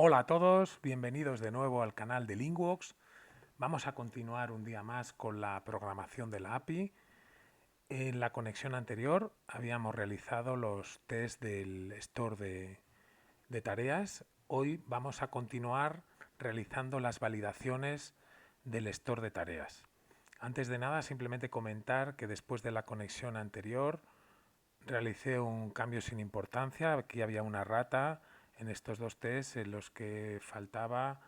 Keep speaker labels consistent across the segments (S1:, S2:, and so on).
S1: Hola a todos, bienvenidos de nuevo al canal de Linguox. Vamos a continuar un día más con la programación de la API. En la conexión anterior habíamos realizado los tests del store de tareas. Hoy vamos a continuar realizando las validaciones del store de tareas. Antes de nada, simplemente comentar que después de la conexión anterior realicé un cambio sin importancia. Aquí había una rata en estos dos tests en los que faltaba,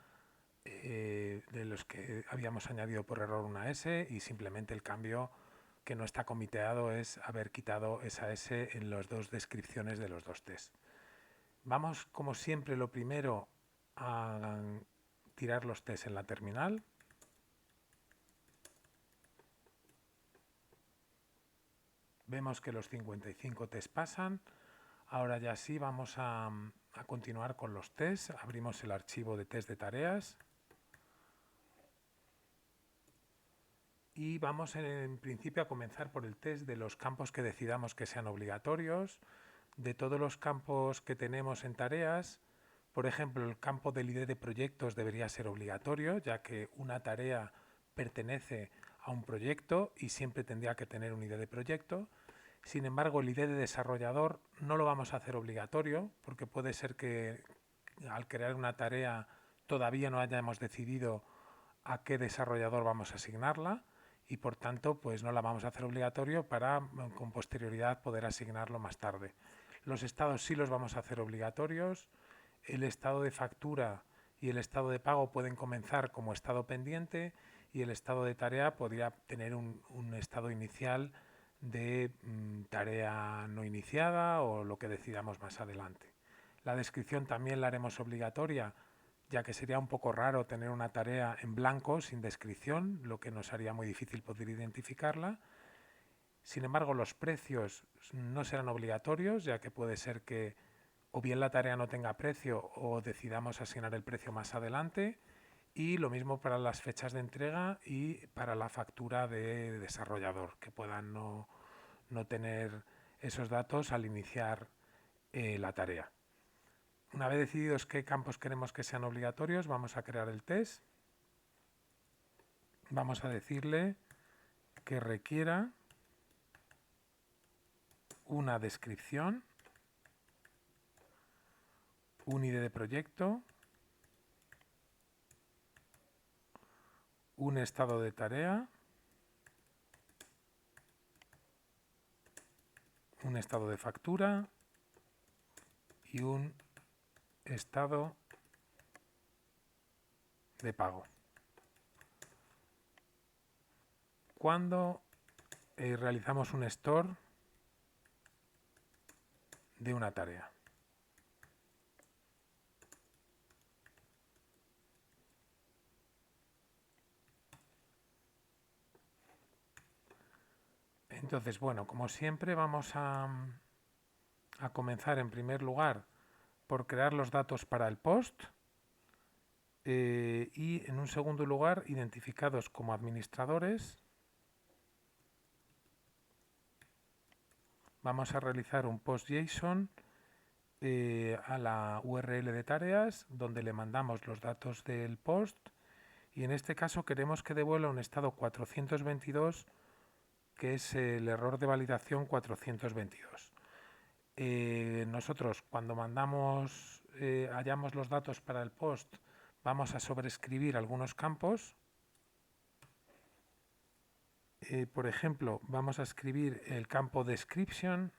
S1: de los que habíamos añadido por error una S, y simplemente el cambio que no está comiteado es haber quitado esa S en las dos descripciones de los dos tests. Vamos, como siempre, lo primero a tirar los tests en la terminal. Vemos que los 55 tests pasan. Ahora ya sí vamos a continuar con los tests. Abrimos el archivo de test de tareas. Y vamos en principio a comenzar por el test de los campos que decidamos que sean obligatorios. De todos los campos que tenemos en tareas, por ejemplo, el campo del ID de proyectos debería ser obligatorio, ya que una tarea pertenece a un proyecto y siempre tendría que tener un ID de proyecto. Sin embargo, el ID de desarrollador no lo vamos a hacer obligatorio, porque puede ser que al crear una tarea todavía no hayamos decidido a qué desarrollador vamos a asignarla, y por tanto pues no la vamos a hacer obligatorio para con posterioridad poder asignarlo más tarde. Los estados sí los vamos a hacer obligatorios. El estado de factura y el estado de pago pueden comenzar como estado pendiente, y el estado de tarea podría tener un estado inicial de tarea no iniciada o lo que decidamos más adelante. La descripción también la haremos obligatoria, ya que sería un poco raro tener una tarea en blanco sin descripción, lo que nos haría muy difícil poder identificarla. Sin embargo, los precios no serán obligatorios, ya que puede ser que o bien la tarea no tenga precio o decidamos asignar el precio más adelante. Y lo mismo para las fechas de entrega y para la factura de desarrollador, que puedan no tener esos datos al iniciar la tarea. Una vez decididos qué campos queremos que sean obligatorios, vamos a crear el test. Vamos a decirle que requiera una descripción, un ID de proyecto, un estado de tarea, un estado de factura y un estado de pago. Cuando realizamos un store de una tarea. Entonces, bueno, como siempre vamos a comenzar en primer lugar por crear los datos para el post, y en un segundo lugar, identificados como administradores, vamos a realizar un post JSON a la URL de tareas donde le mandamos los datos del post, y en este caso queremos que devuelva un estado 422, que es el error de validación 422. Nosotros cuando hallamos los datos para el post, vamos a sobreescribir algunos campos. Por ejemplo, vamos a escribir el campo description,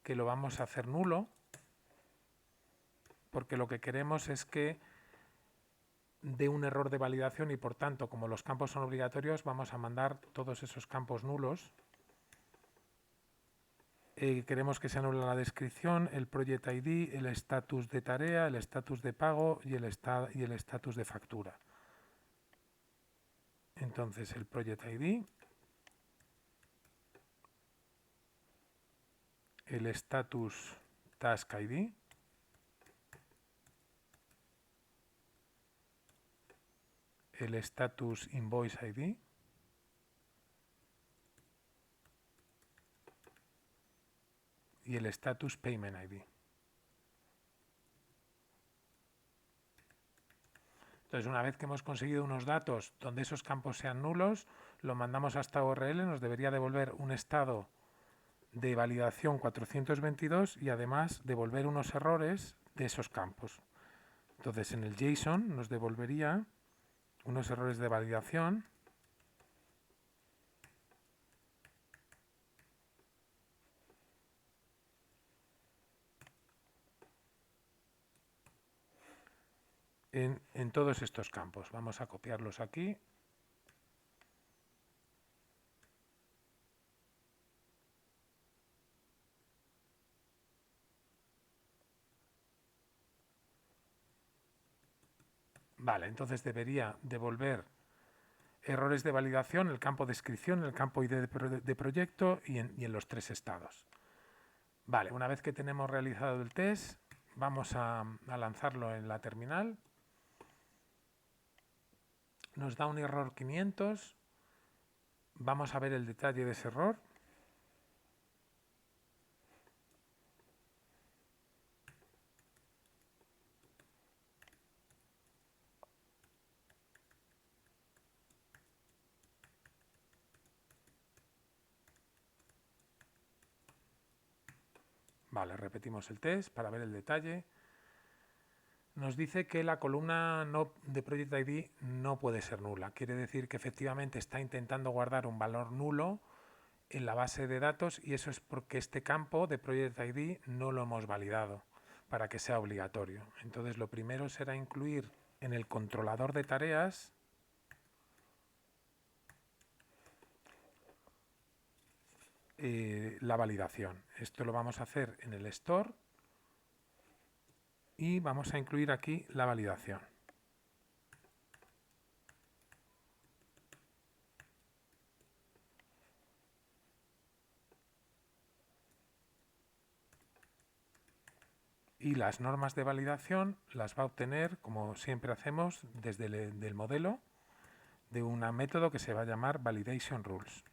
S1: que lo vamos a hacer nulo, porque lo que queremos es que dé un error de validación, y por tanto, como los campos son obligatorios, vamos a mandar todos esos campos nulos. Queremos que se anule la descripción, el project ID, el estatus de tarea, el estatus de pago y el estatus de factura. Entonces el project ID, el status task ID, el status invoice ID y el status payment ID. Entonces, una vez que hemos conseguido unos datos donde esos campos sean nulos, lo mandamos a esta URL, nos debería devolver un estado de validación 422 y además devolver unos errores de esos campos. Entonces, en el JSON nos devolvería unos errores de validación en todos estos campos. Vamos a copiarlos aquí. Vale, entonces debería devolver errores de validación, el campo descripción, el campo ID de proyecto y en los tres estados. Vale, una vez que tenemos realizado el test, vamos a lanzarlo en la terminal. Nos da un error 500. Vamos a ver el detalle de ese error. Vale, repetimos el test para ver el detalle. Nos dice que la columna no de Project ID no puede ser nula. Quiere decir que efectivamente está intentando guardar un valor nulo en la base de datos y eso es porque este campo de Project ID no lo hemos validado para que sea obligatorio. Entonces lo primero será incluir en el controlador de tareas la validación. Esto lo vamos a hacer en el store y vamos a incluir aquí la validación. Y las normas de validación las va a obtener, como siempre hacemos, desde el modelo de un método que se va a llamar Validation Rules.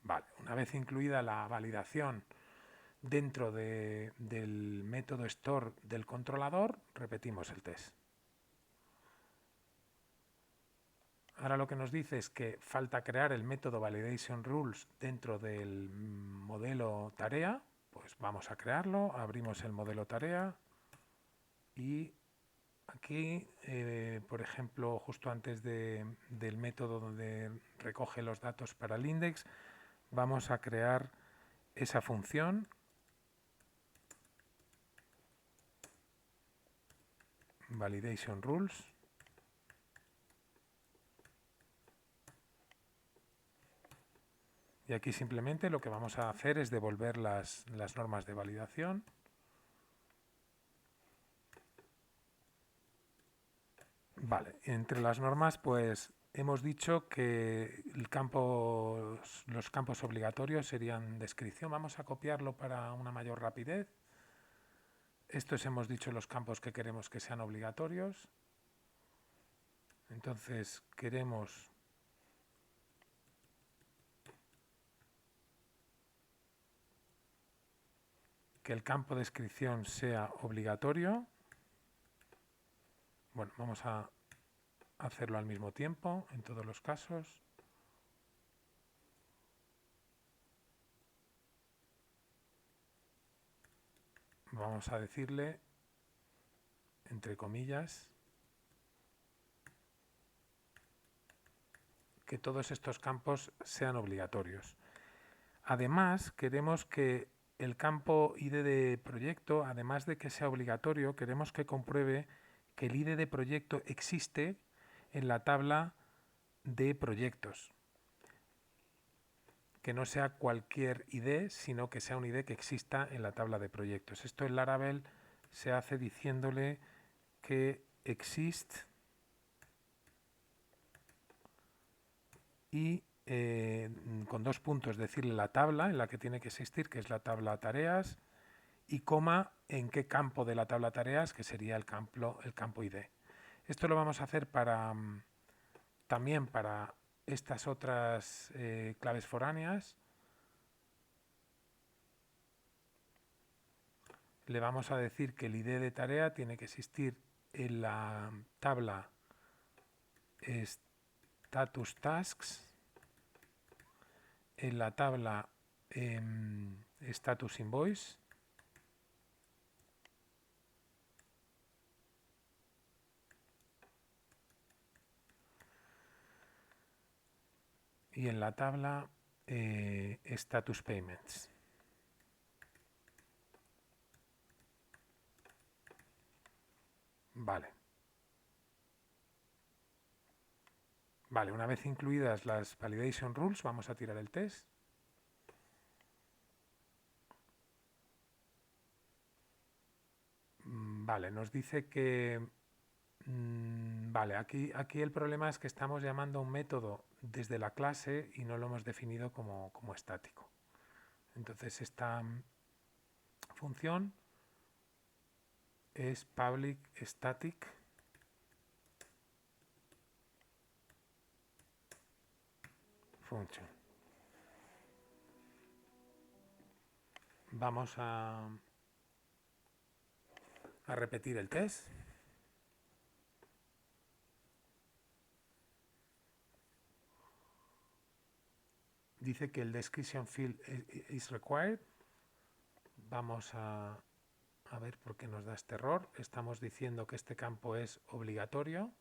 S1: Vale, una vez incluida la validación dentro del método store del controlador, repetimos el test. Ahora lo que nos dice es que falta crear el método Validation Rules dentro del modelo tarea. Pues vamos a crearlo, abrimos el modelo tarea y aquí, por ejemplo, justo antes del método donde recoge los datos para el index, vamos a crear esa función Validation Rules. Y aquí simplemente lo que vamos a hacer es devolver las normas de validación. Vale, entre las normas pues hemos dicho que los campos obligatorios serían descripción. Vamos a copiarlo para una mayor rapidez. Estos hemos dicho los campos que queremos que sean obligatorios. Entonces queremos que el campo descripción sea obligatorio. Bueno, vamos a hacerlo al mismo tiempo en todos los casos. Vamos a decirle, entre comillas, que todos estos campos sean obligatorios. Además, queremos que el campo ID de proyecto, además de que sea obligatorio, queremos que compruebe que el ID de proyecto existe en la tabla de proyectos. Que no sea cualquier ID, sino que sea un ID que exista en la tabla de proyectos. Esto en Laravel se hace diciéndole que exist y con dos puntos decirle la tabla en la que tiene que existir, que es la tabla tareas, y coma en qué campo de la tabla tareas, que sería el campo ID. Esto lo vamos a hacer también para estas otras claves foráneas. le vamos a decir que el ID de tarea tiene que existir en la tabla status tasks, en la tabla status invoice y en la tabla status payments. Vale. Vale, una vez incluidas las validation rules, vamos a tirar el test. Vale, nos dice que... Vale, aquí el problema es que estamos llamando a un método desde la clase y no lo hemos definido como estático. Entonces esta función es public static function. Vamos a repetir el test. Dice que el description field is required. Vamos a ver por qué nos da este error. Estamos diciendo que este campo es obligatorio.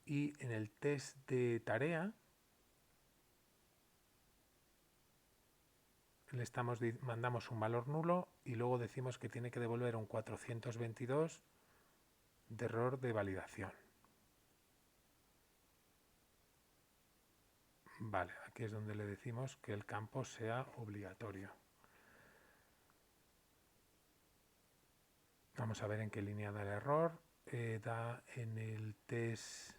S1: Y en el test de tarea mandamos un valor nulo y luego decimos que tiene que devolver un 422 de error de validación. Vale, aquí es donde le decimos que el campo sea obligatorio. Vamos a ver en qué línea da el error. Da en el test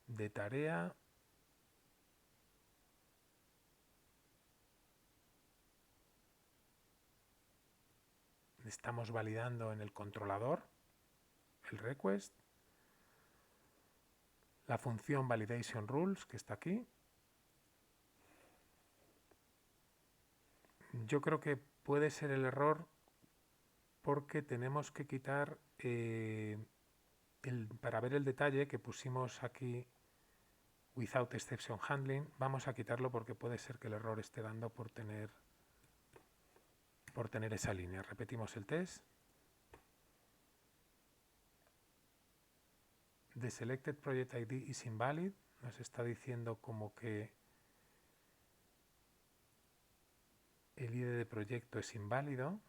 S1: de tarea. Estamos validando en el controlador el request. La función validation rules que está aquí. Yo creo que puede ser el error porque tenemos que quitar para ver el detalle que pusimos aquí without exception handling, vamos a quitarlo porque puede ser que el error esté dando por tener esa línea. Repetimos el test. The selected project ID is invalid. Nos está diciendo como que el ID de proyecto es inválido.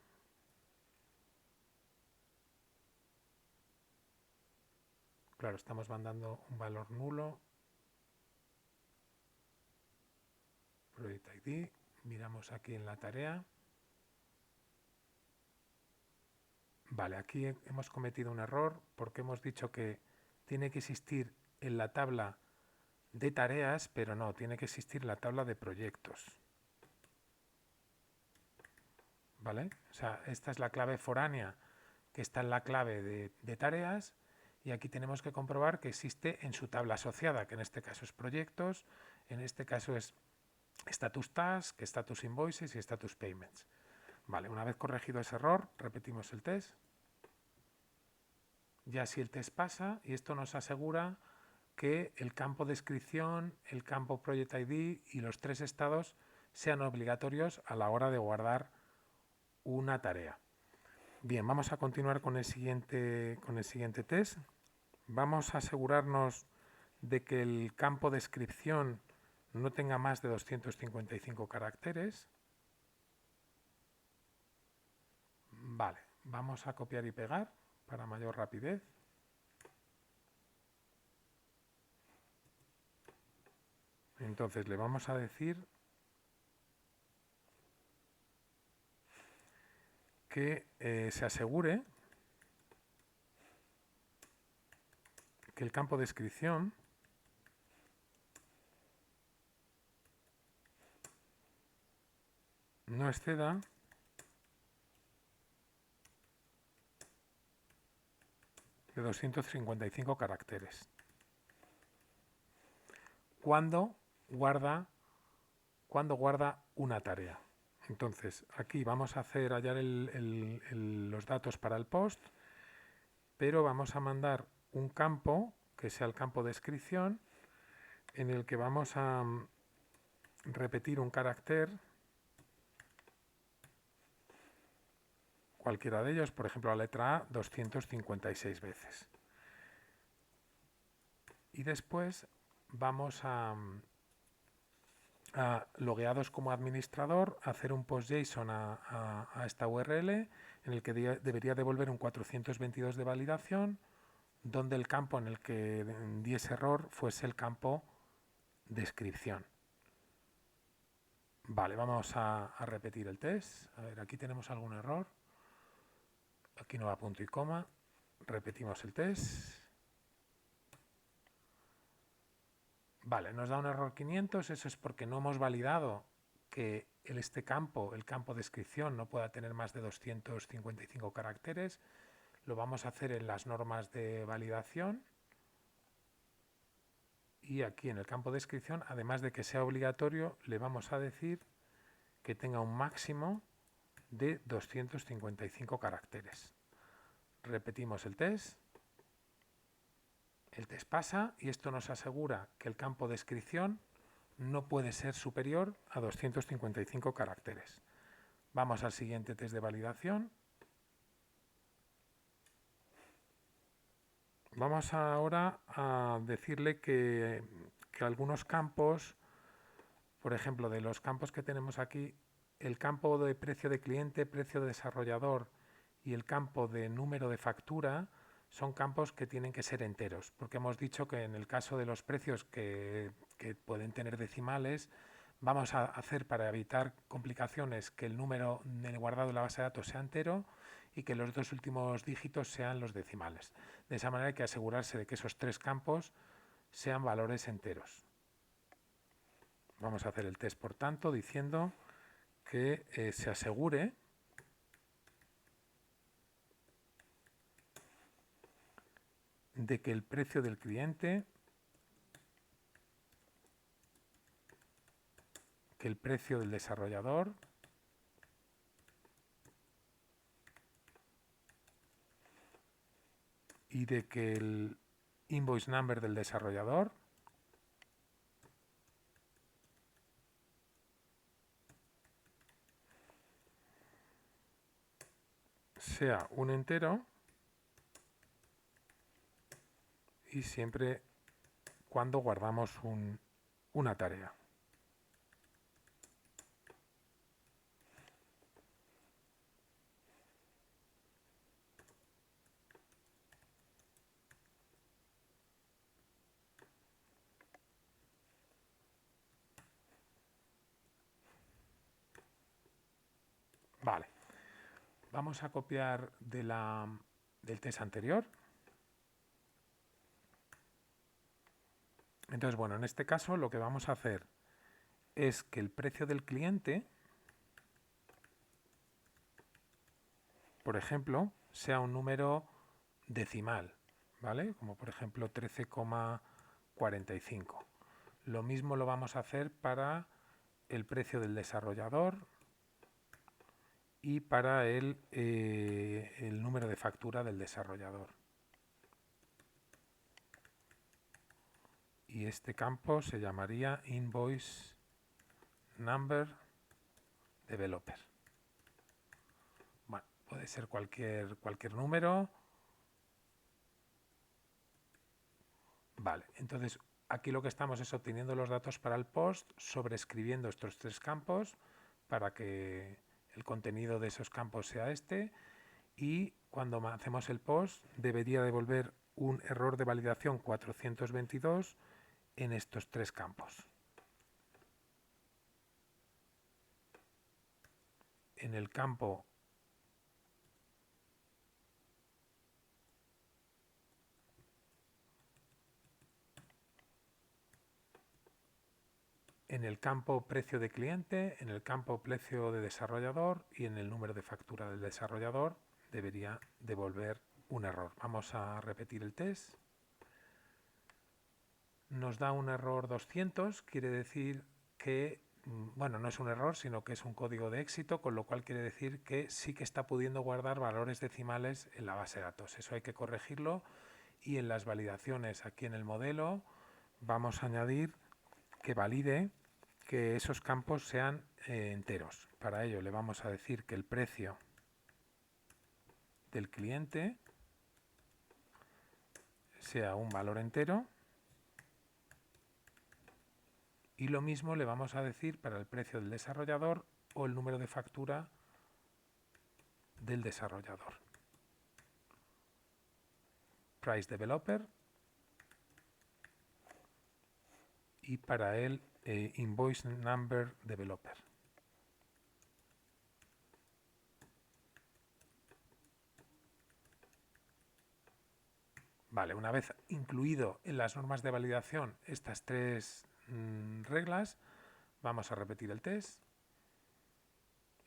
S1: Claro, estamos mandando un valor nulo. Project ID. Miramos aquí en la tarea. Vale, aquí hemos cometido un error porque hemos dicho que tiene que existir en la tabla de tareas, pero no, tiene que existir en la tabla de proyectos. ¿Vale? O sea, esta es la clave foránea que está en la clave de tareas y aquí tenemos que comprobar que existe en su tabla asociada, que en este caso es proyectos, en este caso es status task, status invoices y status payments. Vale, una vez corregido ese error, repetimos el test. Ya si el test pasa, y esto nos asegura que el campo descripción, el campo project ID y los 3 estados sean obligatorios a la hora de guardar una tarea. Bien, vamos a continuar con el siguiente test. Vamos a asegurarnos de que el campo descripción no tenga más de 255 caracteres. Vale, vamos a copiar y pegar para mayor rapidez. Entonces le vamos a decir que se asegure que el campo descripción no exceda de 255 caracteres. Cuando guarda una tarea. Entonces, aquí vamos a hallar los datos para el post, pero vamos a mandar un campo, que sea el campo descripción, en el que vamos a repetir un carácter, cualquiera de ellos, por ejemplo la letra A, 256 veces. Y después vamos logueados como administrador, hacer un post JSON a esta URL en el que debería devolver un 422 de validación, donde el campo en el que diese error fuese el campo descripción. Vale, vamos a repetir el test. A ver, aquí tenemos algún error. Aquí no va punto y coma. Repetimos el test. Vale, nos da un error 500. Eso es porque no hemos validado que este campo, el campo descripción, no pueda tener más de 255 caracteres. Lo vamos a hacer en las normas de validación. Y aquí en el campo descripción, además de que sea obligatorio, le vamos a decir que tenga un máximo de 255 caracteres. Repetimos el test. El test pasa y esto nos asegura que el campo descripción no puede ser superior a 255 caracteres. Vamos al siguiente test de validación. Vamos ahora a decirle que algunos campos, por ejemplo, de los campos que tenemos aquí, el campo de precio de cliente, precio de desarrollador y el campo de número de factura son campos que tienen que ser enteros, porque hemos dicho que en el caso de los precios que pueden tener decimales, vamos a hacer, para evitar complicaciones, que el número guardado en la base de datos sea entero y que los dos últimos dígitos sean los decimales. De esa manera hay que asegurarse de que esos tres campos sean valores enteros. Vamos a hacer el test, por tanto, diciendo que se asegure de que el precio del cliente, que el precio del desarrollador y de que el invoice number del desarrollador sea un entero y siempre cuando guardamos una tarea. Vale, vamos a copiar del test anterior. Entonces, bueno, en este caso lo que vamos a hacer es que el precio del cliente, por ejemplo, sea un número decimal, ¿vale? Como por ejemplo 13,45. Lo mismo lo vamos a hacer para el precio del desarrollador y para el número de factura del desarrollador. Y este campo se llamaría Invoice Number Developer. Bueno, puede ser cualquier número. Vale, entonces aquí lo que estamos es obteniendo los datos para el post, sobreescribiendo estos tres campos para que el contenido de esos campos sea este, y cuando hacemos el post debería devolver un error de validación 422 en estos tres campos. En el campo precio de cliente, en el campo precio de desarrollador y en el número de factura del desarrollador debería devolver un error. Vamos a repetir el test. Nos da un error 200, quiere decir que bueno, no es un error, sino que es un código de éxito, con lo cual quiere decir que sí que está pudiendo guardar valores decimales en la base de datos. Eso hay que corregirlo, y en las validaciones aquí en el modelo vamos a añadir que valide que esos campos sean enteros. Para ello le vamos a decir que el precio del cliente sea un valor entero, y lo mismo le vamos a decir para el precio del desarrollador o el número de factura del desarrollador. Price developer, y para el invoice number developer. Vale, una vez incluido en las normas de validación estas tres reglas, vamos a repetir el test.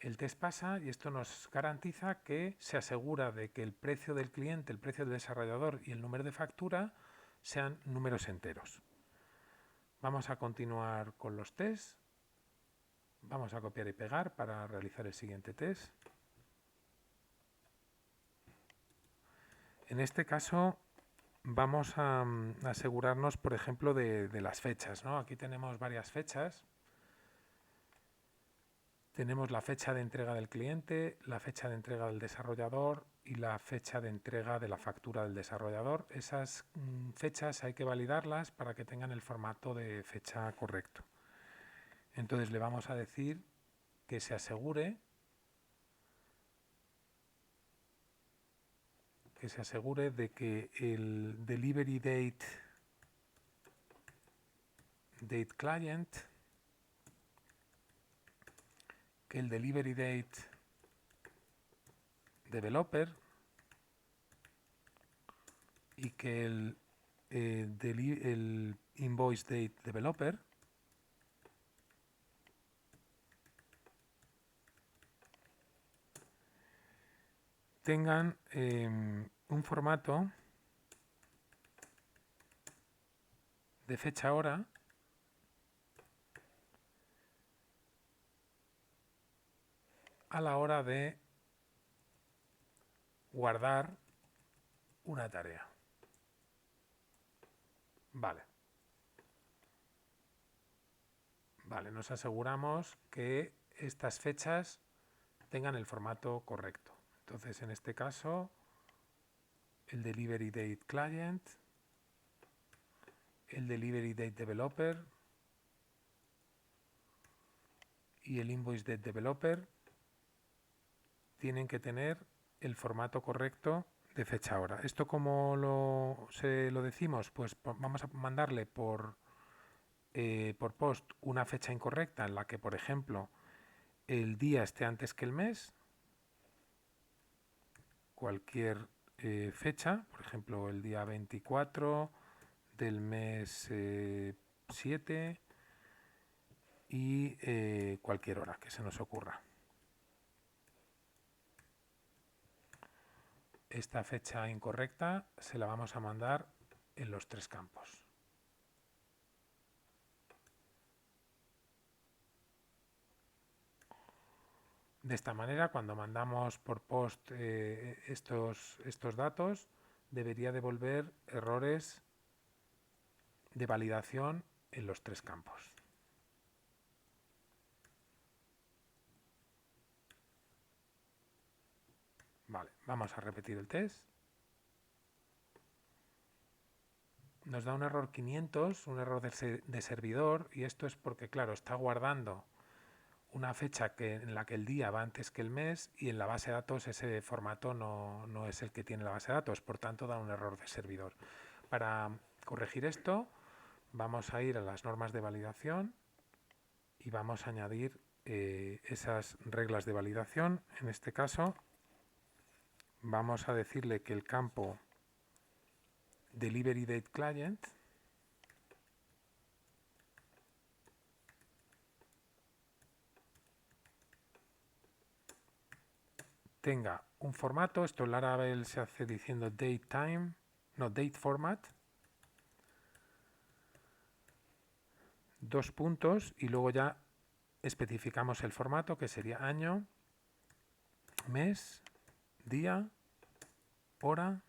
S1: El test pasa y esto nos garantiza que se asegura de que el precio del cliente, el precio del desarrollador y el número de factura sean números enteros. Vamos a continuar con los tests. Vamos a copiar y pegar para realizar el siguiente test. En este caso vamos a asegurarnos, por ejemplo, de las fechas, ¿no? Aquí tenemos varias fechas. Tenemos la fecha de entrega del cliente, la fecha de entrega del desarrollador y la fecha de entrega de la factura del desarrollador. Esas fechas hay que validarlas para que tengan el formato de fecha correcto. Entonces le vamos a decir que se asegure de que el delivery date client, que el delivery date developer y que el invoice date developer tengan un formato de fecha hora a la hora de guardar una tarea. Vale, nos aseguramos que estas fechas tengan el formato correcto. Entonces, en este caso, el delivery date client, el delivery date developer y el invoice date developer tienen que tener el formato correcto de fecha hora. ¿Esto cómo se lo decimos? Pues vamos a mandarle por post una fecha incorrecta en la que, por ejemplo, el día esté antes que el mes, cualquier fecha, por ejemplo, el día 24 del mes 7 y cualquier hora que se nos ocurra. Esta fecha incorrecta se la vamos a mandar en los tres campos. De esta manera, cuando mandamos por post estos datos, debería devolver errores de validación en los tres campos. Vale, vamos a repetir el test. Nos da un error 500, un error de servidor, y esto es porque, claro, está guardando una fecha en la que el día va antes que el mes, y en la base de datos ese formato no es el que tiene la base de datos, por tanto da un error de servidor. Para corregir esto, vamos a ir a las normas de validación y vamos a añadir esas reglas de validación. En este caso, vamos a decirle que el campo delivery date client tenga un formato. Esto en Laravel se hace diciendo date format, dos puntos, y luego ya especificamos el formato, que sería año, mes, día, hora,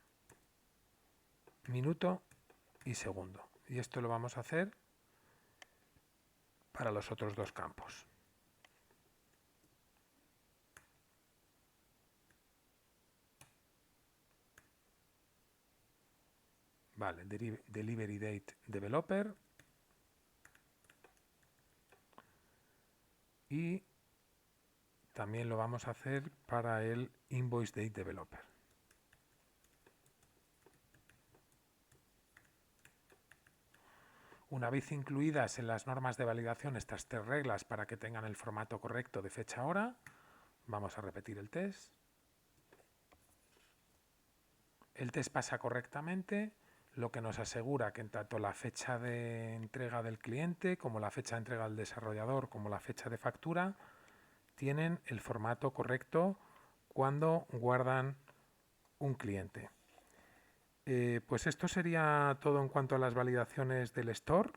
S1: minuto y segundo. Y esto lo vamos a hacer para los otros dos campos. Vale, delivery date developer. Y también lo vamos a hacer para el invoice date developer. Una vez incluidas en las normas de validación estas tres reglas para que tengan el formato correcto de fecha-hora, vamos a repetir el test. El test pasa correctamente, lo que nos asegura que tanto la fecha de entrega del cliente como la fecha de entrega del desarrollador como la fecha de factura tienen el formato correcto cuando guardan un cliente. Pues esto sería todo en cuanto a las validaciones del store.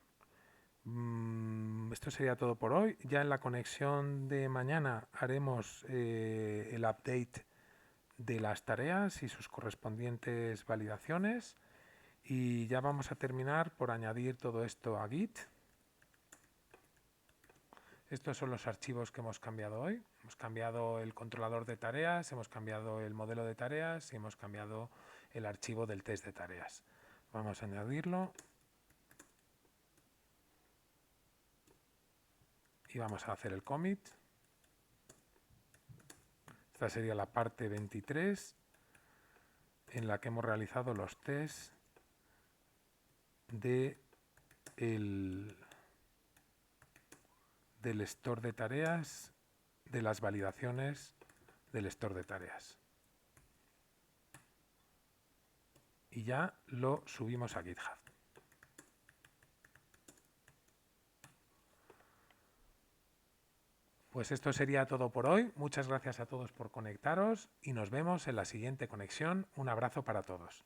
S1: Esto sería todo por hoy. Ya en la conexión de mañana haremos el update de las tareas y sus correspondientes validaciones. Y ya vamos a terminar por añadir todo esto a Git. Estos son los archivos que hemos cambiado hoy. Hemos cambiado el controlador de tareas, hemos cambiado el modelo de tareas y hemos cambiado el archivo del test de tareas. Vamos a añadirlo. Y vamos a hacer el commit. Esta sería la parte 23 en la que hemos realizado los tests del store de tareas, de las validaciones del store de tareas. Y ya lo subimos a GitHub. Pues esto sería todo por hoy. Muchas gracias a todos por conectaros y nos vemos en la siguiente conexión. Un abrazo para todos.